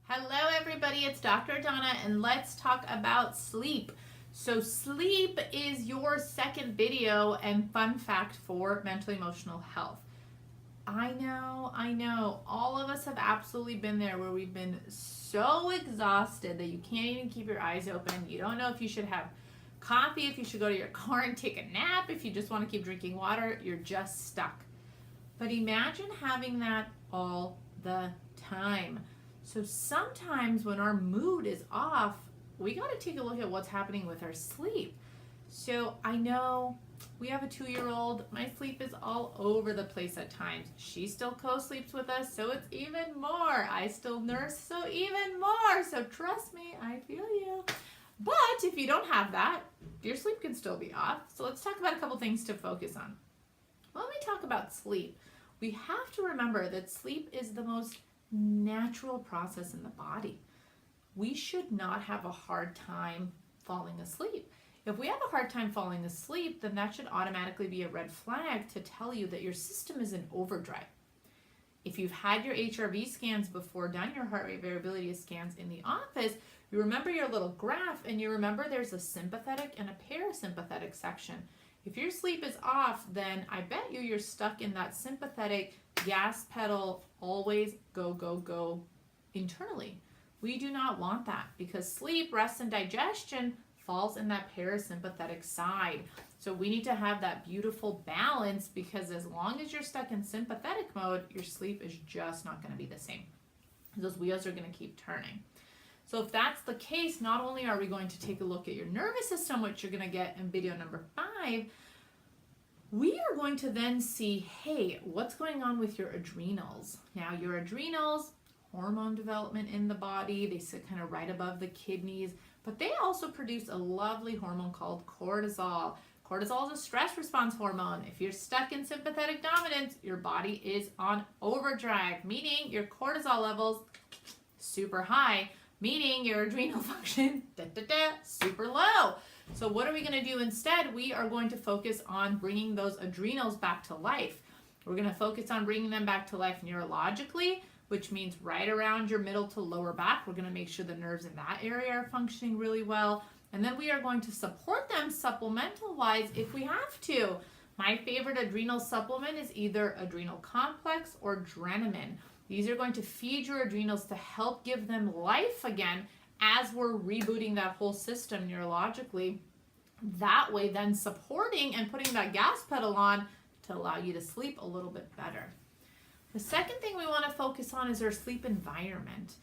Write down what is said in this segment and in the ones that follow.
Hello everybody, it's Dr. Donna and let's talk about sleep. So sleep is your second video and fun fact for mental emotional health. I know, all of us have absolutely been there where we've been so exhausted that you can't even keep your eyes open. You don't know if you should have coffee, if you should go to your car and take a nap, if you just want to keep drinking water, you're just stuck. But imagine having that all the time. So sometimes when our mood is off, we got to take a look at what's happening with our sleep. So I know we have a 2-year-old. My sleep is all over the place at times. She still co-sleeps with us, so it's even more. I still nurse, so even more. So trust me, I feel you. But if you don't have that, your sleep can still be off. So let's talk about a couple things to focus on. When we talk about sleep, we have to remember that sleep is the most natural process in the body. We should not have a hard time falling asleep. If we have a hard time falling asleep, then that should automatically be a red flag to tell you that your system is in overdrive. If you've had your HRV scans before, done your heart rate variability scans in the office, you remember your little graph and you remember there's a sympathetic and a parasympathetic section. If your sleep is off, then I bet you're stuck in that sympathetic gas pedal, always go, go, go internally. We do not want that because sleep, rest, and digestion falls in that parasympathetic side. So we need to have that beautiful balance because as long as you're stuck in sympathetic mode, your sleep is just not going to be the same. Those wheels are going to keep turning. So if that's the case, not only are we going to take a look at your nervous system, which you're going to get in video number 5, we are going to then see, hey, what's going on with your adrenals? Now, your adrenals, hormone development in the body, they sit kind of right above the kidneys, but they also produce a lovely hormone called cortisol. Cortisol is a stress response hormone. If you're stuck in sympathetic dominance, your body is on overdrive, meaning your cortisol levels super high, meaning your adrenal function super low. So what are we going to do instead? We are going to focus on bringing those adrenals back to life. We're going to focus on bringing them back to life neurologically, which means right around your middle to lower back. We're going to make sure the nerves in that area are functioning really well. And then we are going to support them supplemental-wise if we have to. My favorite adrenal supplement is either Adrenal Complex or Drenamin. These are going to feed your adrenals to help give them life again as we're rebooting that whole system neurologically. That way then supporting and putting that gas pedal on to allow you to sleep a little bit better. The second thing we want to focus on is our sleep environment.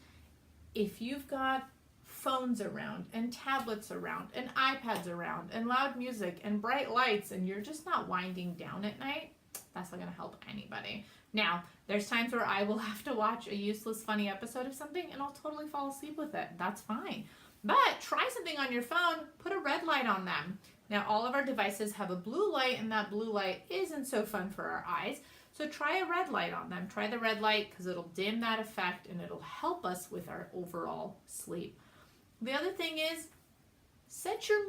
If you've got phones around and tablets around and iPads around and loud music and bright lights and you're just not winding down at night, that's not going to help anybody. Now, there's times where I will have to watch a useless, funny episode of something and I'll totally fall asleep with it. That's fine. But try something on your phone, put a red light on them. Now, all of our devices have a blue light and that blue light isn't so fun for our eyes. So try a red light on them. Try the red light because it'll dim that effect and it'll help us with our overall sleep. The other thing is set your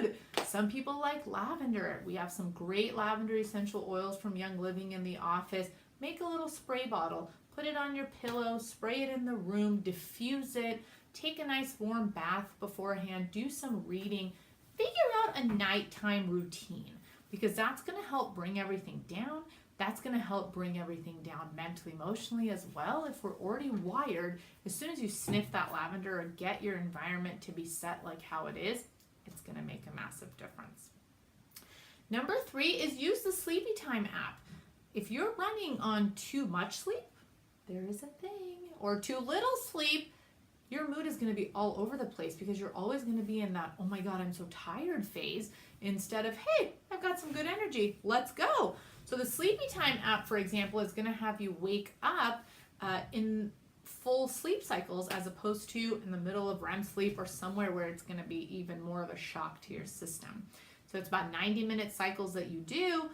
mood. Some people like lavender. We have some great lavender essential oils from Young Living in the office. Make a little spray bottle, put it on your pillow, spray it in the room, diffuse it, take a nice warm bath beforehand, do some reading, figure out a nighttime routine because that's going to help bring everything down. That's going to help bring everything down mentally, emotionally as well. If we're already wired, as soon as you sniff that lavender or get your environment to be set like how it is, it's going to make a massive difference. Number 3 is use the Sleepy Time app. If you're running on too much sleep, there is a thing, or too little sleep, your mood is going to be all over the place because you're always going to be in that, oh my God, I'm so tired phase instead of, hey, I've got some good energy, let's go. So the Sleepy Time app, for example, is going to have you wake up in full sleep cycles as opposed to in the middle of REM sleep or somewhere where it's going to be even more of a shock to your system. So it's about 90-minute cycles that you do.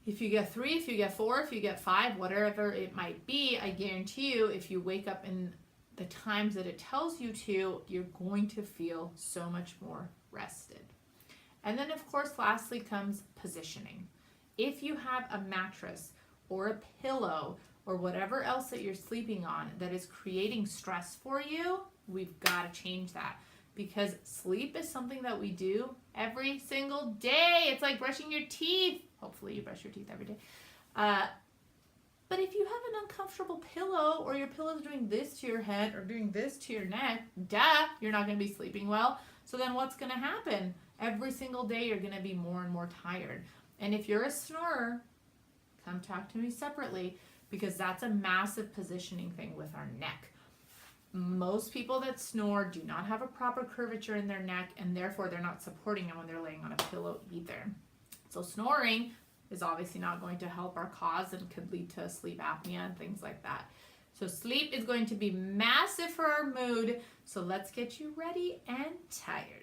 If you get 3, if you get 4, if you get 5, whatever it might be, I guarantee you if you wake up in the times that it tells you to, you're going to feel so much more rested. And then of course, lastly comes positioning. If you have a mattress or a pillow or whatever else that you're sleeping on that is creating stress for you, we've got to change that. Because sleep is something that we do every single day. It's like brushing your teeth. Hopefully you brush your teeth every day. But if you have an uncomfortable pillow, or your pillow's doing this to your head or doing this to your neck, you're not going to be sleeping well. So then what's going to happen? Every single day you're going to be more and more tired. And if you're a snorer, come talk to me separately, because that's a massive positioning thing with our neck. Most people that snore do not have a proper curvature in their neck, and therefore they're not supporting them when they're laying on a pillow either. So snoring is obviously not going to help our cause and could lead to sleep apnea and things like that. So sleep is going to be massive for our mood. So let's get you ready and tired.